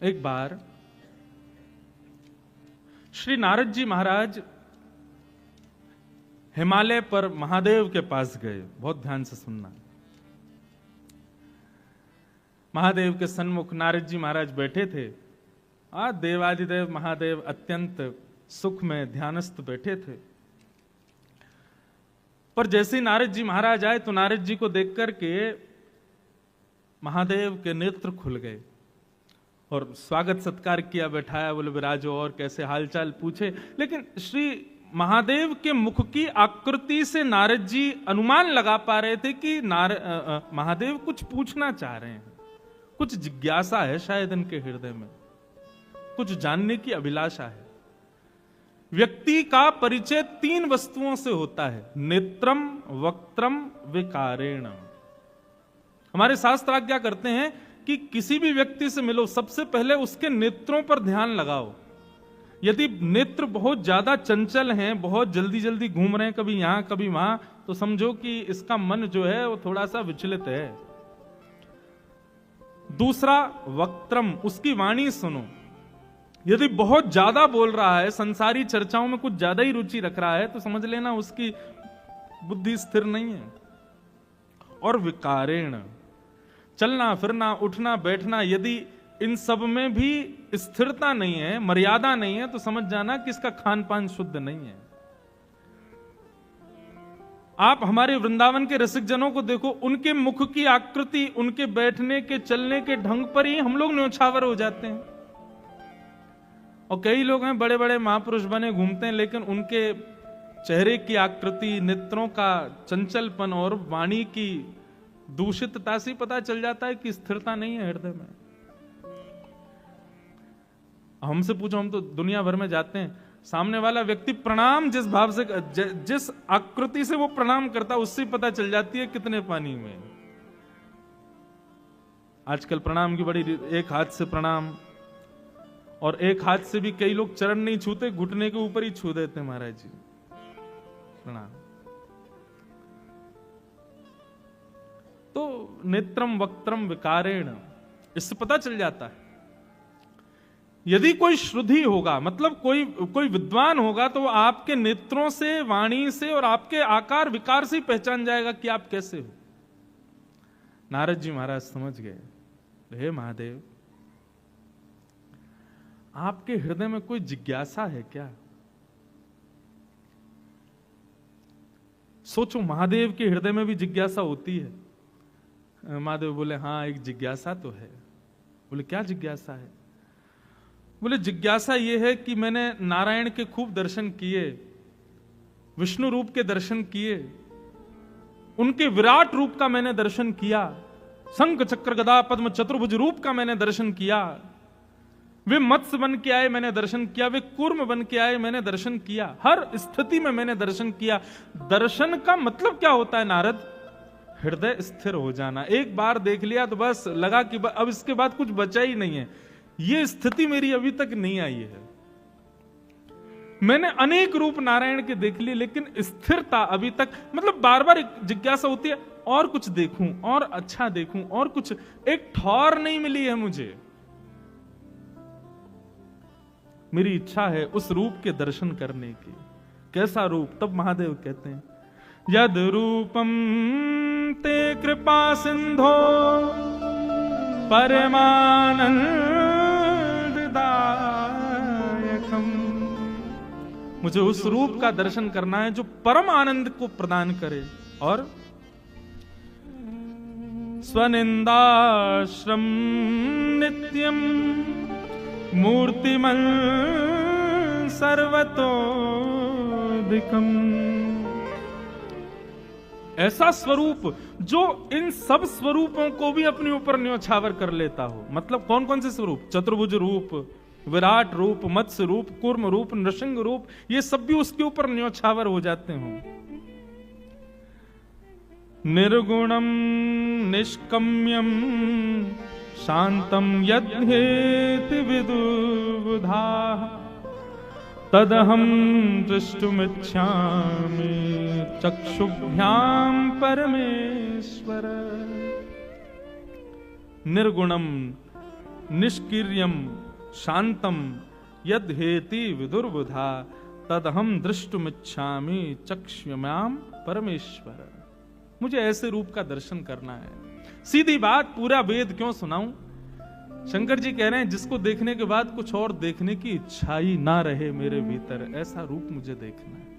एक बार श्री नारद जी महाराज हिमालय पर महादेव के पास गए। बहुत ध्यान से सुनना। महादेव के सन्मुख नारद जी महाराज बैठे थे। देवादिदेव महादेव अत्यंत सुख में ध्यानस्थ बैठे थे। पर जैसे ही नारद जी महाराज आए तो नारद जी को देख करके महादेव के नेत्र खुल गए और स्वागत सत्कार किया, बैठाया, बोले विराजो और कैसे हालचाल पूछे। लेकिन श्री महादेव के मुख की आकृति से नारद जी अनुमान लगा पा रहे थे कि महादेव कुछ पूछना चाह रहे हैं, कुछ जिज्ञासा है शायद इनके हृदय में, कुछ जानने की अभिलाषा है। व्यक्ति का परिचय 3 वस्तुओं से होता है, नेत्रम, वक्त्रम, विकारेण। हमारे शास्त्र आज्ञा करते हैं कि किसी भी व्यक्ति से मिलो, सबसे पहले उसके नेत्रों पर ध्यान लगाओ। यदि नेत्र बहुत ज्यादा चंचल हैं, बहुत जल्दी जल्दी घूम रहे हैं, कभी यहां कभी वहां, तो समझो कि इसका मन जो है वो थोड़ा सा विचलित है। दूसरा वक्त्रम, उसकी वाणी सुनो। यदि बहुत ज्यादा बोल रहा है, संसारी चर्चाओं में कुछ ज्यादा ही रुचि रख रहा है, तो समझ लेना उसकी बुद्धि स्थिर नहीं है। और विकारेण, चलना फिरना, उठना बैठना, यदि इन सब में भी स्थिरता नहीं है, मर्यादा नहीं है, तो समझ जाना कि इसका खान पान शुद्ध नहीं है। आप हमारे वृंदावन के रसिक जनों को देखो, उनके मुख की आकृति, उनके बैठने के चलने के ढंग पर ही हम लोग न्योछावर हो जाते हैं। और कई लोग हैं बड़े बड़े महापुरुष बने घूमते हैं, लेकिन उनके चेहरे की आकृति, नेत्रों का चंचलपन और वाणी की दूषितता से पता चल जाता है कि स्थिरता नहीं है हृदय में। हमसे पूछो, हम तो दुनिया भर में जाते हैं, सामने वाला व्यक्ति प्रणाम जिस भाव से, जिस आकृति से वो प्रणाम करता है, उससे पता चल जाती है कितने पानी में। आजकल प्रणाम की बड़ी, एक हाथ से प्रणाम, और एक हाथ से भी कई लोग चरण नहीं छूते, घुटने के ऊपर ही छू देते महाराज जी प्रणाम। तो नेत्रम वक्त्रम विकारेण, इससे पता चल जाता है। यदि कोई श्रुधि होगा, मतलब कोई विद्वान होगा, तो वो आपके नेत्रों से, वाणी से और आपके आकार विकार से ही पहचान जाएगा कि आप कैसे हो। नारद जी महाराज समझ गए, हे महादेव, आपके हृदय में कोई जिज्ञासा है क्या? सोचो, महादेव के हृदय में भी जिज्ञासा होती है। महादेव बोले, हाँ एक जिज्ञासा तो है। बोले, क्या जिज्ञासा है? बोले, जिज्ञासा यह है कि मैंने नारायण के खूब दर्शन किए, विष्णु रूप के दर्शन किए, उनके विराट रूप का मैंने दर्शन किया, शंख चक्र गदा पद्म चतुर्भुज रूप का मैंने दर्शन किया, वे मत्स्य बन के आए मैंने दर्शन किया, वे कूर्म बन के आए मैंने दर्शन किया, हर स्थिति में मैंने दर्शन किया। दर्शन का मतलब क्या होता है नारद? हृदय स्थिर हो जाना। एक बार देख लिया तो बस लगा कि अब इसके बाद कुछ बचा ही नहीं है। ये स्थिति मेरी अभी तक नहीं आई है। मैंने अनेक रूप नारायण के देख लिए, लेकिन स्थिरता अभी तक, मतलब बार बार जिज्ञासा होती है, और कुछ देखूं, और अच्छा देखूं, और कुछ, एक ठौर नहीं मिली है मुझे। मेरी इच्छा है उस रूप के दर्शन करने की। कैसा रूप? तब महादेव कहते हैं, यद रूपम ते कृपा सिंधो परमानंददायकम। मुझे उस रूप का दर्शन करना है जो परम आनंद को प्रदान करे। और स्वनिंदाश्रम नित्यम मूर्तिमन सर्वतोधिकम। ऐसा स्वरूप जो इन सब स्वरूपों को भी अपने ऊपर न्योछावर कर लेता हो। मतलब कौन कौन से स्वरूप? चतुर्भुज रूप, विराट रूप, मत्स्य रूप, कूर्म रूप, नृसिंह रूप, ये सब भी उसके ऊपर न्योछावर हो जाते हो। निर्गुणम निष्कम्यम शांतम यद्येति विदुबुधा तदहम दृष्टुमिच्छामि चक्षुभ्याम परमेश्वर। निर्गुणम, निष्क्रियम शांतम यद हेति विदुर्बुधा तदहम दृष्टुमिच्छामि चक्ष्युम्याम परमेश्वर। मुझे ऐसे रूप का दर्शन करना है। सीधी बात, पूरा वेद क्यों सुनाऊं? शंकर जी कह रहे हैं जिसको देखने के बाद कुछ और देखने की इच्छा ही ना रहे मेरे भीतर, ऐसा रूप मुझे देखना है।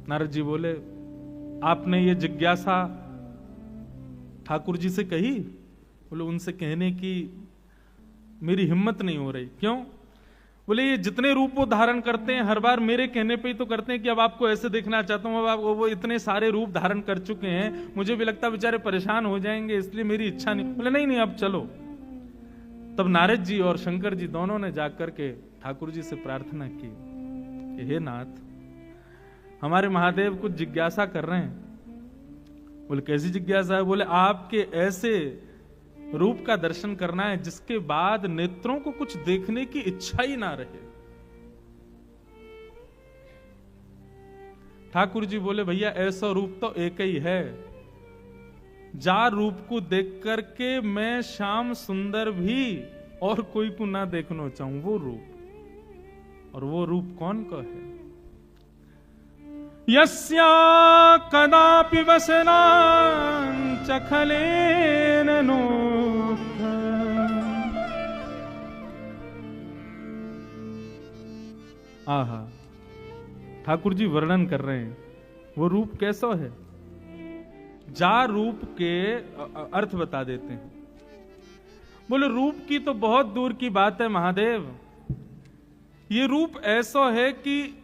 नारद जी बोले, आपने ये जिज्ञासा ठाकुर जी से कही? बोले, उनसे कहने की मेरी हिम्मत नहीं हो रही। क्यों? बोले, ये जितने रूप वो धारण करते हैं हर बार मेरे कहने पे ही तो करते हैं कि अब आपको ऐसे देखना चाहता हूं। अब वो इतने सारे रूप धारण कर चुके हैं, मुझे भी लगता बेचारे परेशान हो जाएंगे, इसलिए मेरी इच्छा नहीं। बोले, नहीं अब चलो। तब नारद जी और शंकर जी दोनों ने जाकर के ठाकुर जी से प्रार्थना की कि हे नाथ, हमारे महादेव कुछ जिज्ञासा कर रहे हैं। बोले, कैसी जिज्ञासा है? बोले, आपके ऐसे रूप का दर्शन करना है जिसके बाद नेत्रों को कुछ देखने की इच्छा ही ना रहे। ठाकुर जी बोले, भैया ऐसा रूप तो एक ही है, जा रूप को देख करके मैं श्याम सुंदर भी और कोई को ना देखना चाहूं, वो रूप। और वो रूप कौन का है? यस्या कदापि वसना चखलेन नोक्थ। आहा, ठाकुर जी वर्णन कर रहे हैं वो रूप कैसा है। जा रूप के अर्थ बता देते हैं। बोले, रूप की तो बहुत दूर की बात है महादेव, ये रूप ऐसा है कि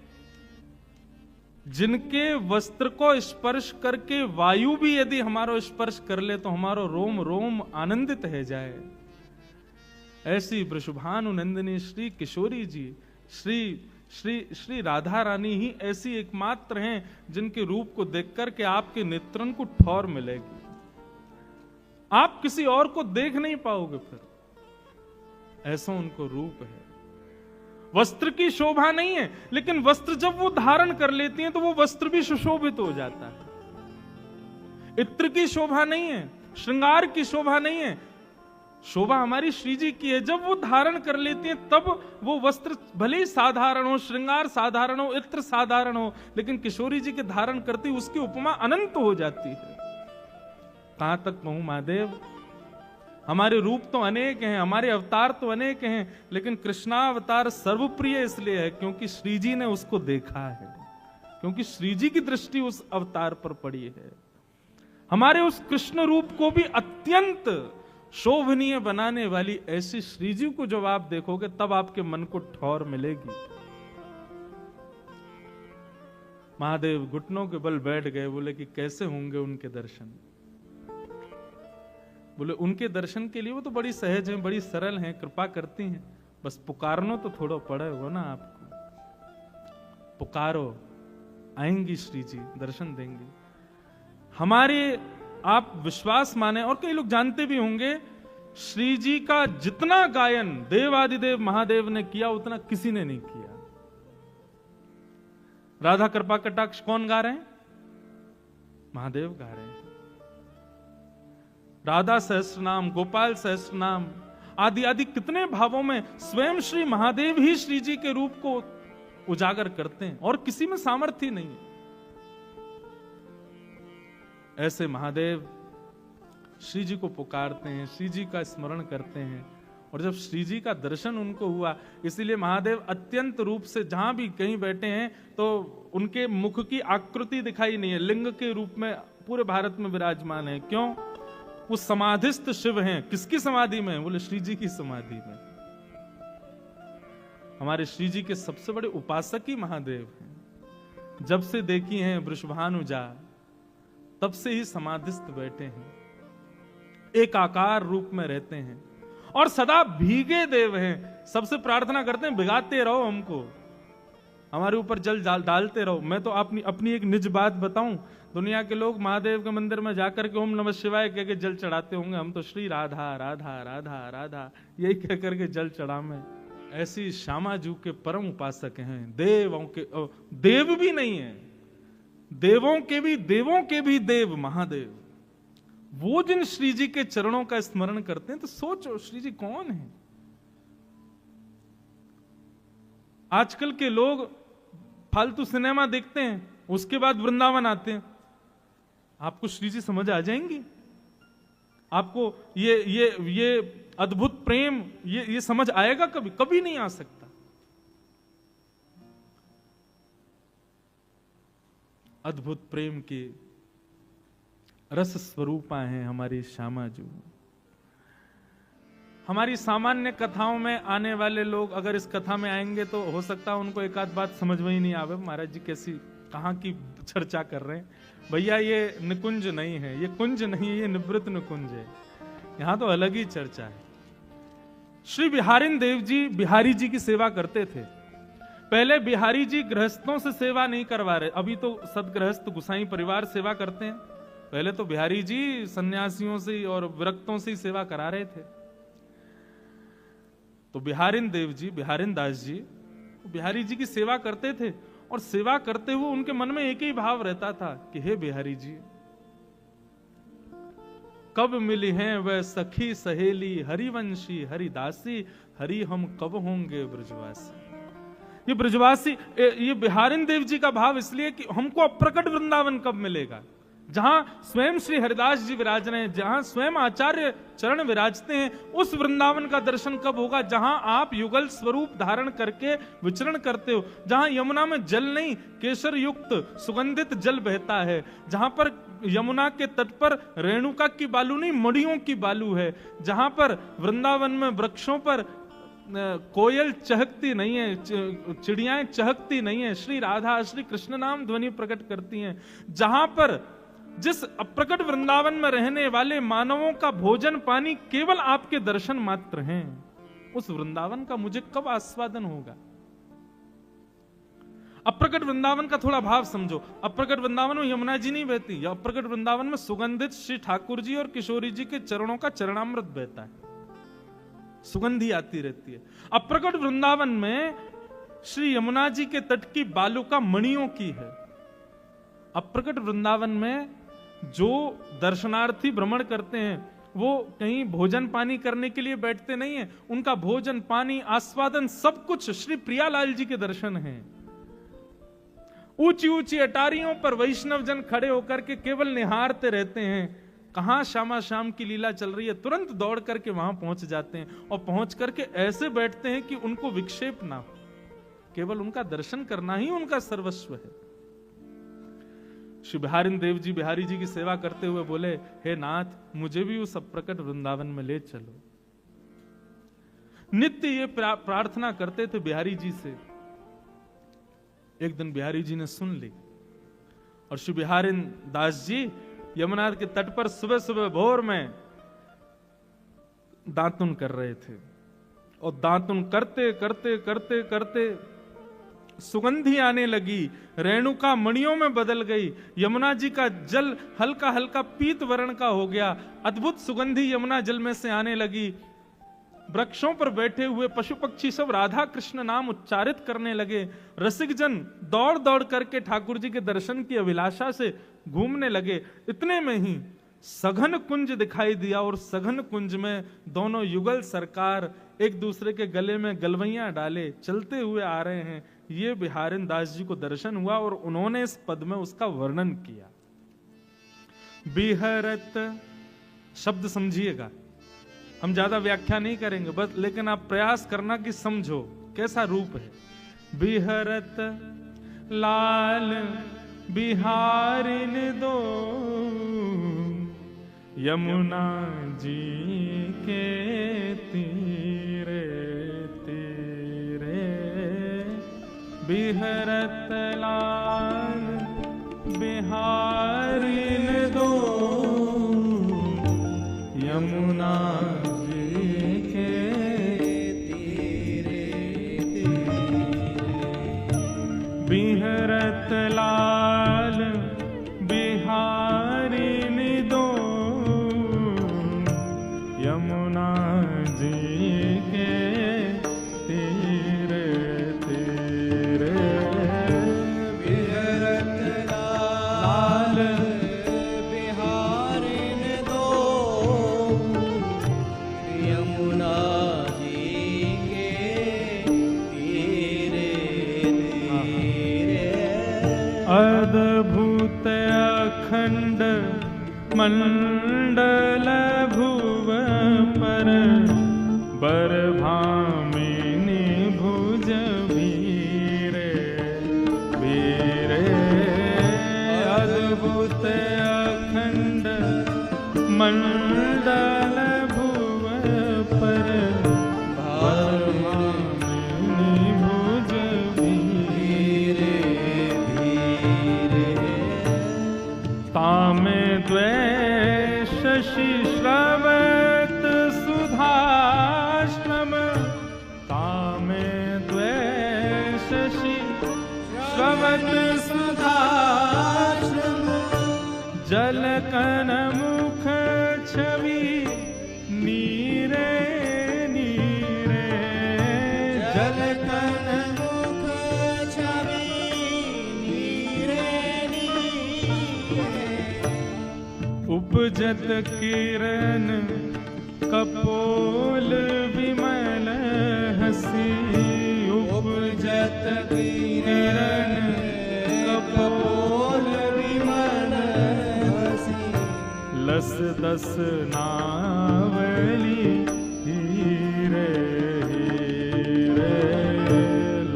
जिनके वस्त्र को स्पर्श करके वायु भी यदि हमारा स्पर्श कर ले तो हमारा रोम रोम आनंदित है जाए। ऐसी वृषभानु नंदिनी श्री किशोरी जी, श्री श्री श्री राधा रानी ही ऐसी एकमात्र हैं जिनके रूप को देख करके आपके नेत्रन को ठौर मिलेगी। आप किसी और को देख नहीं पाओगे फिर, ऐसा उनको रूप है। वस्त्र की शोभा नहीं है, लेकिन वस्त्र जब वो धारण कर लेती हैं तो वो वस्त्र भी सुशोभित हो जाता है। इत्र की शोभा नहीं है, श्रृंगार की शोभा नहीं है, शोभा हमारी श्री जी की है। जब वो धारण कर लेती हैं तब वो वस्त्र भले ही साधारण हो, श्रृंगार साधारण हो, इत्र साधारण हो, लेकिन किशोरी जी के धारण करती उसकी उपमा अनंत हो जाती है। कहां तक कहूं महादेव, हमारे रूप तो अनेक हैं, हमारे अवतार तो अनेक हैं, लेकिन कृष्णावतार सर्वप्रिय इसलिए है क्योंकि श्री जी ने उसको देखा है, क्योंकि श्री जी की दृष्टि उस अवतार पर पड़ी है। हमारे उस कृष्ण रूप को भी अत्यंत शोभनीय बनाने वाली ऐसी श्री जी को जब आप देखोगे तब आपके मन को ठौर मिलेगी। महादेव घुटनों के बल बैठ गए। बोले कि कैसे होंगे उनके दर्शन? बोले, उनके दर्शन के लिए वो तो बड़ी सहज हैं, बड़ी सरल हैं, कृपा करती हैं, बस पुकारनो तो थोड़ा पड़े हो ना आपको। पुकारो, आएंगी श्री जी, दर्शन देंगे। हमारे आप विश्वास माने, और कई लोग जानते भी होंगे, श्री जी का जितना गायन देवादिदेव महादेव ने किया उतना किसी ने नहीं किया। राधा कृपा कटाक्ष कौन गा रहे हैं? महादेव गा रहे हैं। राधा सहस्त्र नाम, गोपाल सहस्त्र नाम आदि आदि कितने भावों में स्वयं श्री महादेव ही श्री जी के रूप को उजागर करते हैं और किसी में सामर्थ्य नहीं है। ऐसे महादेव श्री जी को पुकारते हैं, श्री जी का स्मरण करते हैं, और जब श्री जी का दर्शन उनको हुआ, इसीलिए महादेव अत्यंत रूप से जहां भी कहीं बैठे हैं तो उनके मुख की आकृति दिखाई नहीं है, लिंग के रूप में पूरे भारत में विराजमान है। क्यों? वो समाधिस्थ शिव हैं। किसकी समाधि में? बोले, श्री जी की समाधि में। हमारे श्री जी के सबसे बड़े उपासक ही महादेव हैं। जब से देखी हैं वृषभानुजा तब से ही समाधिस्थ बैठे हैं, एक आकार रूप में रहते हैं और सदा भीगे देव हैं। सबसे प्रार्थना करते हैं, भिगाते रहो हमको, हमारे ऊपर जल डालते रहो। मैं तो अपनी एक निज बात बताऊं, दुनिया के लोग महादेव के मंदिर में जाकर के ओम नमः शिवाय कह के जल चढ़ाते होंगे, हम तो श्री राधा राधा राधा राधा यही कह करके जल चढ़ा में। ऐसी श्यामाजू के परम उपासक हैं। देवों के देव भी नहीं है, देवों के भी देव महादेव। वो जिन श्री जी के चरणों का स्मरण करते हैं तो सोचो श्री जी कौन है। आजकल के लोग फालतू सिनेमा देखते हैं, उसके बाद वृंदावन आते हैं। आपको श्री जी समझ आ जाएंगी? आपको ये अद्भुत प्रेम ये समझ आएगा? कभी कभी नहीं आ सकता। अद्भुत प्रेम की रस स्वरूपा हैं हमारी श्यामा जी। हमारी सामान्य कथाओं में आने वाले लोग अगर इस कथा में आएंगे तो हो सकता है उनको एक आध बात समझ में ही नहीं आवे, महाराज जी कैसी कहां की चर्चा कर रहे हैं। भैया ये निकुंज नहीं है, ये कुंज नहीं है, ये निवृत्त निकुंज है। यहां तो अलग ही चर्चा है। श्री बिहारिन देव जी बिहारी जी की सेवा करते थे। पहले बिहारी जी गृहस्थों से सेवा नहीं करवा रहे, अभी तो सदगृहस्थ गुसाई परिवार सेवा करते हैं। पहले तो बिहारी जी सन्यासियों से और विरक्तों से ही सेवा करा रहे थे। तो बिहारिन देव जी बिहारिन दास जी बिहारी जी की सेवा करते थे, और सेवा करते हुए उनके मन में एक ही भाव रहता था कि हे बिहारी जी, कब मिली हैं वह सखी सहेली हरिवंशी हरिदासी, हरि हम कब होंगे ब्रजवासी। ये ब्रजवासी, ये बिहारिन देव जी का भाव इसलिए कि हमको अप्रकट वृंदावन कब मिलेगा, जहां स्वयं श्री हरिदास जी विराज रहे हैं, जहां स्वयं आचार्य चरण विराजते हैं, उस वृंदावन का दर्शन कब होगा जहां आप युगल स्वरूप धारण करके विचरण करते हो, जहां यमुना में जल नहीं केसर युक्त सुगंधित जल बहता है, जहां पर यमुना के तट पर रेणुका की बालू नहीं मड़ियों की बालू है, जहां पर वृंदावन में वृक्षों पर कोयल चहकती नहीं है, चिड़ियाएं चहकती नहीं है, श्री राधा श्री कृष्ण नाम ध्वनि प्रकट करती हैं, जहां पर जिस अप्रकट वृंदावन में रहने वाले मानवों का भोजन पानी केवल आपके दर्शन मात्र हैं, उस वृंदावन का मुझे कब आस्वादन होगा। अप्रकट वृंदावन का थोड़ा भाव समझो। अप्रकट वृंदावन में यमुना जी नहीं बहती, या अप्रकट वृंदावन में सुगंधित श्री ठाकुर जी और किशोरी जी के चरणों का चरणामृत बहता है, सुगंधी आती रहती है। अप्रकट वृंदावन में श्री यमुना जी के तट की बालू का मणियों की है। अप्रकट वृंदावन में जो दर्शनार्थी भ्रमण करते हैं वो कहीं भोजन पानी करने के लिए बैठते नहीं है, उनका भोजन पानी आस्वादन सब कुछ श्री प्रियालाल जी के दर्शन हैं। ऊंची ऊंची अटारियों पर वैष्णव जन खड़े होकर के केवल निहारते रहते हैं, कहां श्यामा श्याम की लीला चल रही है, तुरंत दौड़ करके वहां पहुंच जाते हैं, और पहुंच करके ऐसे बैठते हैं कि उनको विक्षेप ना हो, केवल उनका दर्शन करना ही उनका सर्वस्व है। श्री बिहारिन देव जी बिहारी जी की सेवा करते हुए बोले, हे नाथ, मुझे भी उस अप्रकट वृंदावन में ले चलो। नित्य ये प्रार्थना करते थे बिहारी जी से। एक दिन बिहारी जी ने सुन ली, और श्री बिहारिन दास जी यमुना के तट पर सुबह सुबह भोर में दातुन कर रहे थे, और दातुन करते करते करते करते सुगंधी आने लगी, रेणुका मणियों में बदल गई, यमुना जी का जल हल्का हल्का पीत वर्ण का हो गया, अद्भुत सुगंधी यमुना जल में से आने लगी। वृक्षों पर बैठे हुए पशु पक्षी सब राधा कृष्ण नाम उच्चारित करने लगे। रसिक जन दौड़ दौड़ करके ठाकुर जी के दर्शन की अभिलाषा से घूमने लगे। इतने में ही सघन कुंज दिखाई दिया, और सघन कुंज में दोनों युगल सरकार एक दूसरे के गले में गलवैया डाले चलते हुए आ रहे हैं। ये बिहारिन दास जी को दर्शन हुआ, और उन्होंने इस पद में उसका वर्णन किया। बिहरत शब्द समझिएगा, हम ज्यादा व्याख्या नहीं करेंगे बस, लेकिन आप प्रयास करना कि समझो कैसा रूप है। बिहरत लाल बिहारिन दो यमुना जी के तीरे तीरे, बिहरत लाल बिहारिन दो यमुना जी के तीरे बिहरत लाल बिहारिन दो यमुना जी के तीरे तीरे, बिहरत लाल मंडल भुव पर बरभामिनी भुज वीरे वीरे अद्भुत अखंड मंडल भुव पर बरभामिनी भुज वीरे वीरे तामे शशि श्रवत सुधाश्रम तामे शशि श्रवत सुधाश्रम जलकन मुख छवि नीरे नीरे जलकन मुख छवि नीरे नीरे उपजत किरण कपोल विमल हसी उपजत किरण कपोल विमल हसी लस दस नावली हीरे हीरे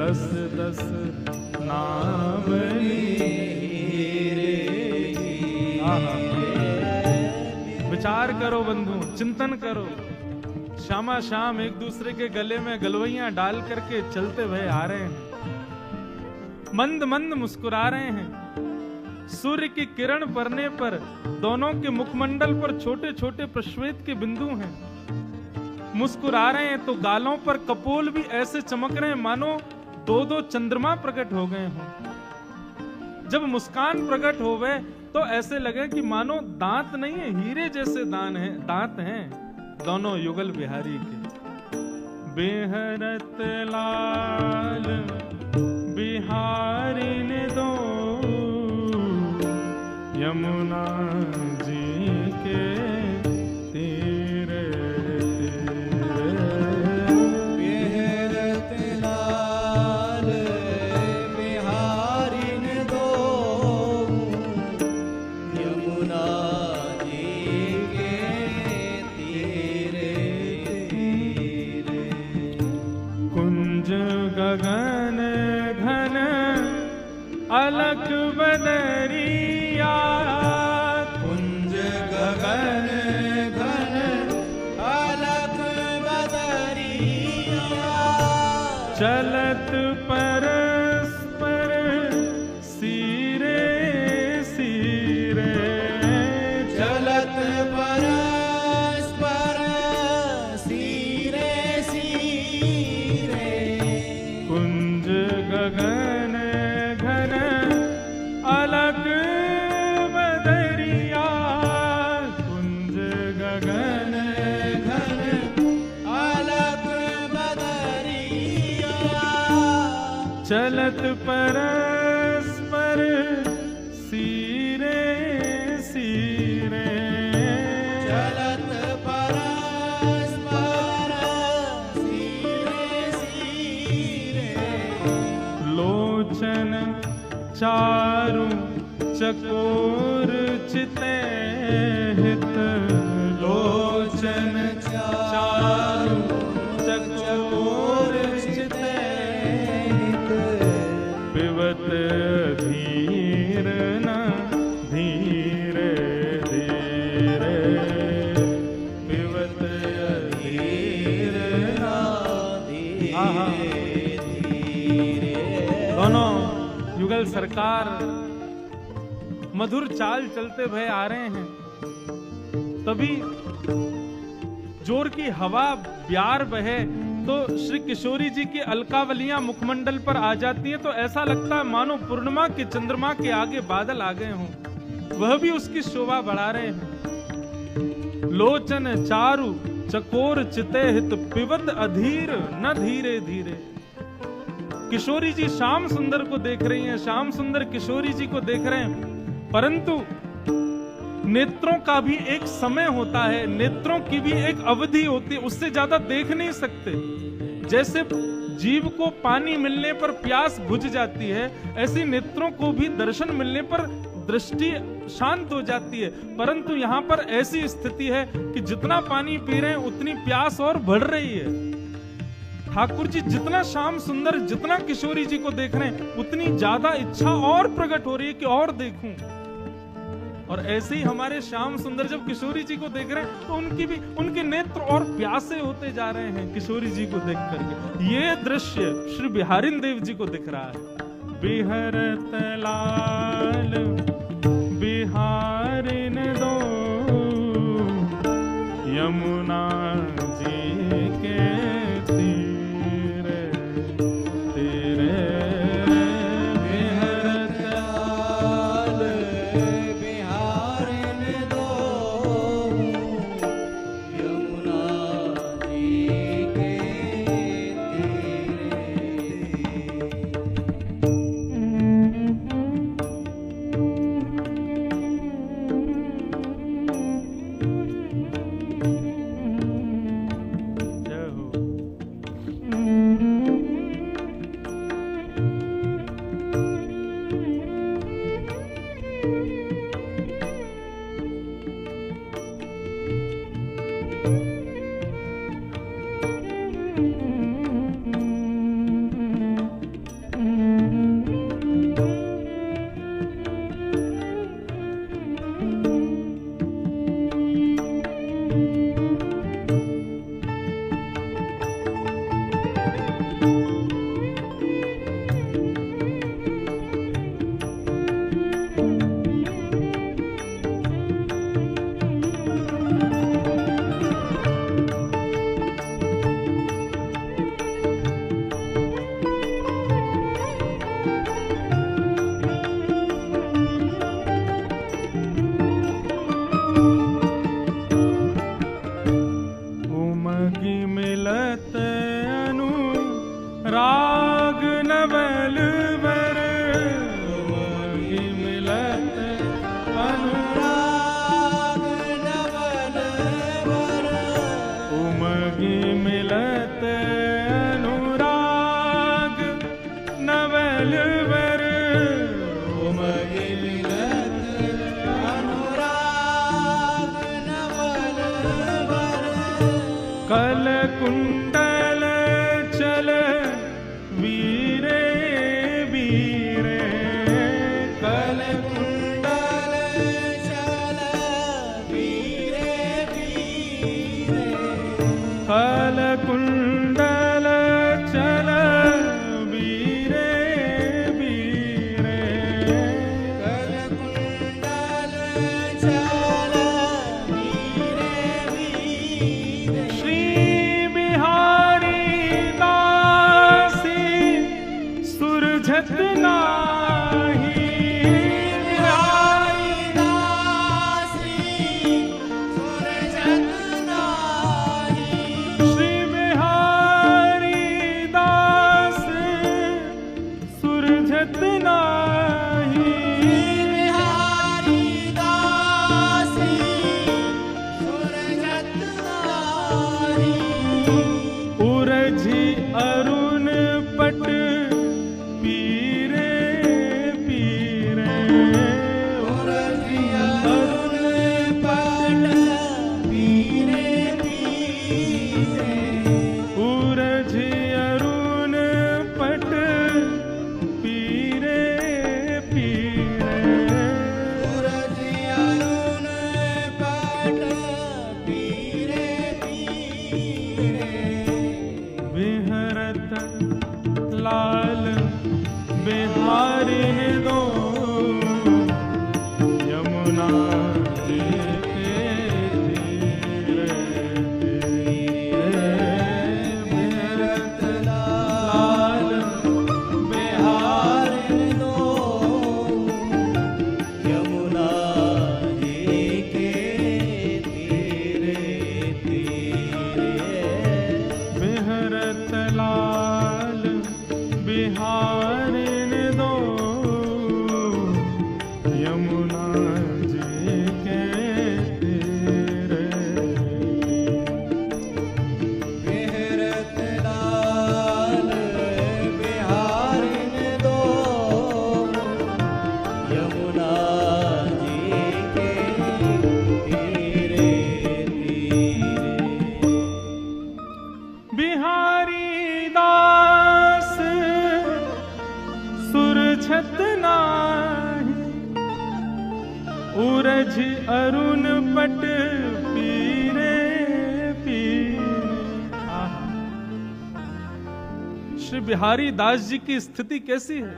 लस दस नावली हीरे विचार करो बंधु, चिंतन करो। शामा शाम एक दूसरे के गले में गलवैयां डाल करके चलते हुए आ रहे हैं, मंद मंद मुस्कुरा रहे हैं। सूर्य की किरण पड़ने पर दोनों के मुखमंडल पर छोटे छोटे प्रश्वेत के बिंदु हैं। मुस्कुरा रहे हैं तो गालों पर कपोल भी ऐसे चमक रहे हैं मानो दो दो चंद्रमा प्रकट हो गए हों। जब मुस्कान प्रकट हो गए तो ऐसे लगे कि मानो दांत नहीं है, हीरे जैसे दांत हैं दोनों युगल बिहारी के। बेहरत लाल बिहारी ने दो यमुना जी के तीरे तीरे बेहरत लाल बिहारी ने दो यमुना जी के तीरे तीरे कुंज गगन घन अलख बदरिया कुंज गगन घन अलख बदरिया चलत परस्पर सिरे सिरे चलत परस्पर सिरे सिरे कुंज गगन घन अलग बदरिया कुंज गगन घन अलग बदरिया चलत परस्पर सिरे सिरे चलत परस्पर सिरे सिरे लोचन चारु चकोर चिते हित लोचन चारु चकोर चिते हित पिबत धीर न धीरे धीरे पिबत धीर न धीरे दोनों युगल सरकार मधुर चाल चलते भय आ रहे हैं। तभी जोर की हवा ब्यार बहे तो श्री किशोरी जी की अलकावलियां मुखमंडल पर आ जाती हैं, तो ऐसा लगता है मानो पूर्णिमा के चंद्रमा के आगे बादल आ गए हों, वह भी उसकी शोभा बढ़ा रहे हैं। लोचन चारु चकोर चिते हित पिबत अधीर न धीरे धीरे। किशोरी जी श्याम सुंदर को देख रही हैं, श्याम सुंदर किशोरी जी को देख रहे हैं, परंतु नेत्रों का भी एक समय होता है, नेत्रों की भी एक अवधि होती है, उससे ज्यादा देख नहीं सकते। जैसे जीव को पानी मिलने पर प्यास बुझ जाती है, ऐसी नेत्रों को भी दर्शन मिलने पर दृष्टि शांत हो जाती है। परंतु यहाँ पर ऐसी स्थिति है कि जितना पानी पी रहे हैं उतनी प्यास और बढ़ रही है। ठाकुर जी जितना श्याम सुंदर, जितना किशोरी जी को देख रहे हैं, उतनी ज्यादा इच्छा और प्रकट हो रही है कि और देखूं। और ऐसे ही हमारे श्याम सुंदर जब किशोरी जी को देख रहे हैं तो उनके नेत्र और प्यासे होते जा रहे हैं किशोरी जी को देख करके। ये दृश्य श्री बिहारिन देव जी को दिख रहा है। बिहरत लाल बिहारिन दो यमुना जी के तीर तेरे बिहरत लाल बिहारिन दो यमुना जी के राग नवल वर मिलत अनुराग नवल वर उमगी मिलत अनुराग नवल वर उमगी मिलत अनुराग नवल वर कल कुंडल चल वीरे वीरे कल कुंडल चल वीरे वीरे कल कुंडल चल वीरे वीरे कल कुंडल चल वीरे वीरे श्री बिहारी सुरझत नाही बिहारी दासी सुरझत नाही श्री बिहारी दास सुरझत नाही बिहारी दासी सुरझत नाही उरझी अरुण पट पीरे माझी अरुण पट पीरे पीरे। श्री बिहारी दास जी की स्थिति कैसी है?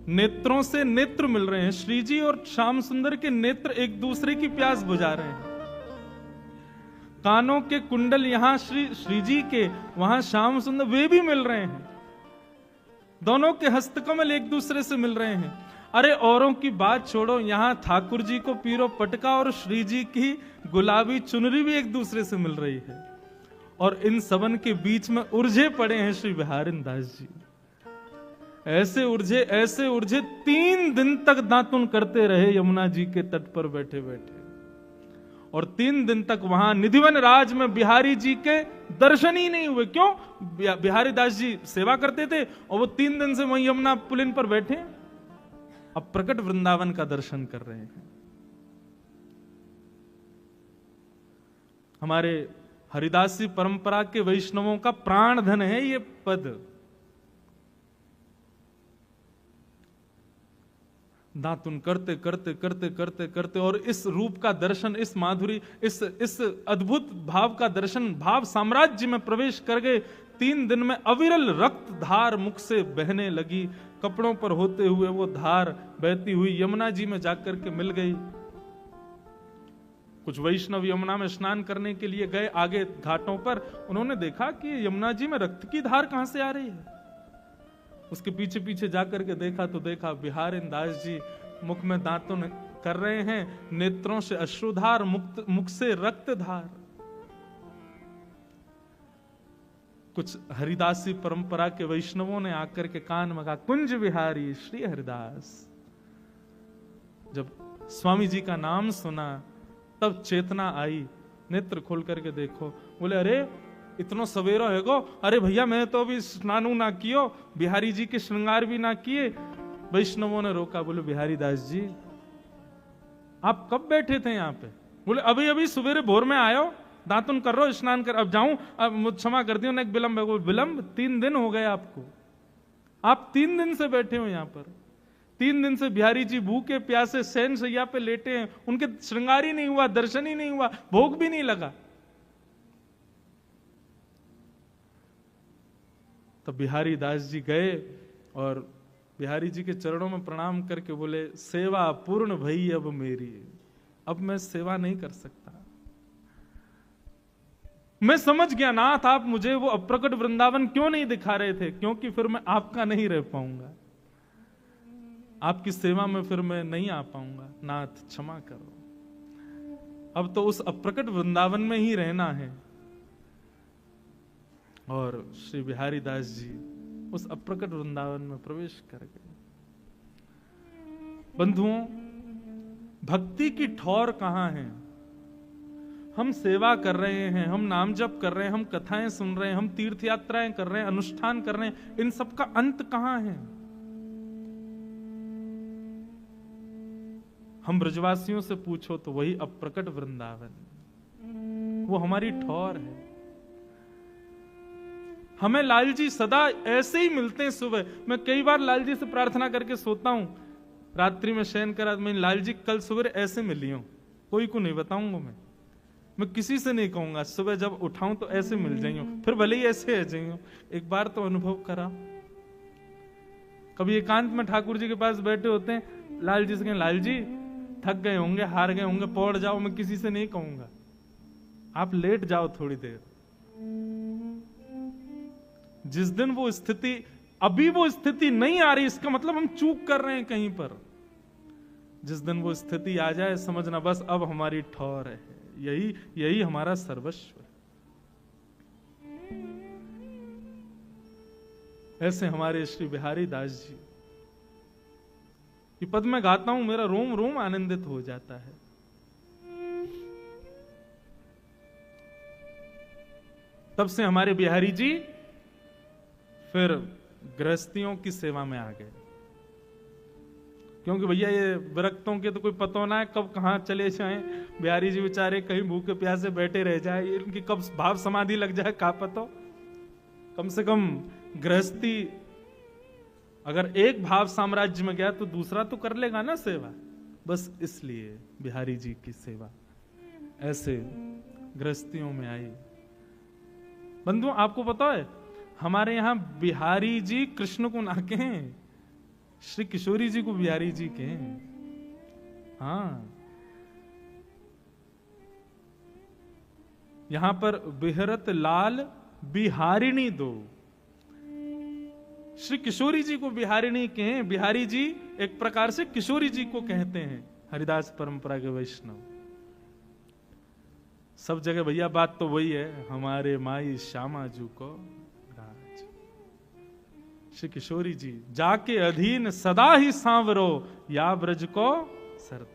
नेत्रों से नेत्र मिल रहे हैं। श्री जी और श्याम सुंदर के नेत्र एक दूसरे की प्यास बुझा रहे हैं। कानों के कुंडल यहां श्री जी के, वहां श्याम सुंदर, वे भी मिल रहे हैं। दोनों के हस्तकमल एक दूसरे से मिल रहे हैं। अरे औरों की बात छोड़ो, यहां ठाकुर जी को पीरो पटका और श्री जी की गुलाबी चुनरी भी एक दूसरे से मिल रही है। और इन सबन के बीच में उलझे पड़े हैं श्री बिहारी दास जी। ऐसे उलझे 3 दिन तक दातुन करते रहे यमुना जी के तट पर बैठे बैठे। और 3 दिन तक वहां निधिवन राज में बिहारी जी के दर्शन ही नहीं हुए। क्यों? बिहारी दास जी सेवा करते थे और वो 3 दिन से वहीं यमुना पुलिन पर बैठे, अब प्रकट वृंदावन का दर्शन कर रहे हैं। हमारे हरिदासी परंपरा के वैष्णवों का प्राण धन है ये पद। दातुन करते करते करते करते करते और इस रूप का दर्शन, इस माधुरी, इस अद्भुत भाव का दर्शन, भाव साम्राज्य में प्रवेश कर गए। 3 दिन में अविरल रक्त धार मुख से बहने लगी। कपड़ों पर होते हुए वो धार बहती हुई यमुना जी में जाकर के मिल गई। कुछ वैष्णव यमुना में स्नान करने के लिए गए आगे घाटों पर। उन्होंने देखा कि यमुना जी में रक्त की धार कहां से आ रही है। उसके पीछे पीछे जाकर के देखा तो देखा बिहारी दास जी मुख में दांतुन कर रहे हैं, नेत्रों से अश्रुधार, मुख से रक्तधार। कुछ हरिदासी परंपरा के वैष्णवों ने आकर के कान में कहा, कुंज बिहारी श्री हरिदास। जब स्वामी जी का नाम सुना तब चेतना आई। नेत्र खोल करके देखो, बोले अरे इतनो सवेरो है गो। अरे भैया मैं तो अभी स्नानु ना कियो, बिहारी जी के श्रृंगार भी ना किए। वैष्णवों ने रोका, बोले बिहारी दास जी आप कब बैठे थे यहाँ पे? बोले अभी अभी सवेरे भोर में आयो, दातुन कर रो, स्नान कर, अब जाऊं, अब क्षमा कर दियो ना, एक विलंब है। विलंब? 3 दिन हो गए आपको, आप 3 दिन से बैठे हो यहाँ पर। 3 दिन से बिहारी जी भूखे प्यासे सैन सैया पे लेटे हैं, उनके श्रृंगार ही नहीं हुआ, दर्शन ही नहीं हुआ, भोग भी नहीं लगा। तब बिहारी दास जी गए और बिहारी जी के चरणों में प्रणाम करके बोले, सेवा पूर्ण भई अब मेरी, अब मैं सेवा नहीं कर सकता। मैं समझ गया नाथ, आप मुझे वो अप्रकट वृंदावन क्यों नहीं दिखा रहे थे, क्योंकि फिर मैं आपका नहीं रह पाऊंगा, आपकी सेवा में फिर मैं नहीं आ पाऊंगा। नाथ क्षमा करो, अब तो उस अप्रकट वृंदावन में ही रहना है। और श्री बिहारी दास जी उस अप्रकट वृंदावन में प्रवेश कर गए। बंधुओं, भक्ति की ठौर कहां है? हम सेवा कर रहे हैं, हम नाम जप कर रहे हैं, हम कथाएं सुन रहे हैं, हम तीर्थ यात्राएं कर रहे हैं, अनुष्ठान कर रहे हैं, इन सब का अंत कहां है? हम ब्रजवासियों से पूछो तो वही अप्रकट वृंदावन, वो हमारी ठौर है। हमें लाल जी सदा ऐसे ही मिलते हैं। सुबह मैं कई बार लाल जी से प्रार्थना करके सोता हूं, रात्रि में शयन करा, मैं लाल जी कल सुबह ऐसे मिली हूं, कोई को नहीं बताऊंगा, मैं किसी से नहीं कहूंगा, सुबह जब उठाऊं तो ऐसे मिल जाइयो, फिर भले ही ऐसे आ जाइयो। एक बार तो अनुभव करा। कभी एकांत में ठाकुर जी के पास बैठे होते हैं, लाल जी से कहें, लाल जी थक गए होंगे, हार गए होंगे, पौड़ जाओ। मैं किसी से नहीं कहूंगा, आप लेट जाओ थोड़ी देर। जिस दिन वो स्थिति, अभी वो स्थिति नहीं आ रही, इसका मतलब हम चूक कर रहे हैं कहीं पर। जिस दिन वो स्थिति आ जाए, समझना बस अब हमारी ठौर है, यही हमारा सर्वस्व है। ऐसे हमारे श्री बिहारी दास जी की पद में गाता हूं, मेरा रोम रोम आनंदित हो जाता है। तब से हमारे बिहारी जी फिर गृहस्थियों की सेवा में आ गए, क्योंकि भैया ये विरक्तों के तो कोई पता ना है कब कहां चले जाएं। बिहारी जी बेचारे कहीं भूखे प्यासे बैठे रह जाए, इनकी कब भाव समाधि लग जाए का पता। कम से कम गृहस्थी अगर एक भाव साम्राज्य में गया तो दूसरा तो कर लेगा ना सेवा। बस इसलिए बिहारी जी की सेवा ऐसे गृहस्थियों में आई। बंधुओं, आपको पता है हमारे यहां बिहारी जी कृष्ण को ना कहें, श्री किशोरी जी को बिहारी जी कहें। हाँ, यहां पर बिहरत लाल बिहारिणी दो, श्री किशोरी जी को बिहारिणी कहें। बिहारी जी एक प्रकार से किशोरी जी को कहते हैं, हरिदास परंपरा के वैष्णव। सब जगह भैया बात तो वही है, हमारे माई श्यामा जू को राज। श्री किशोरी जी जाके अधीन सदा ही सांवरो, या ब्रज को सरताज।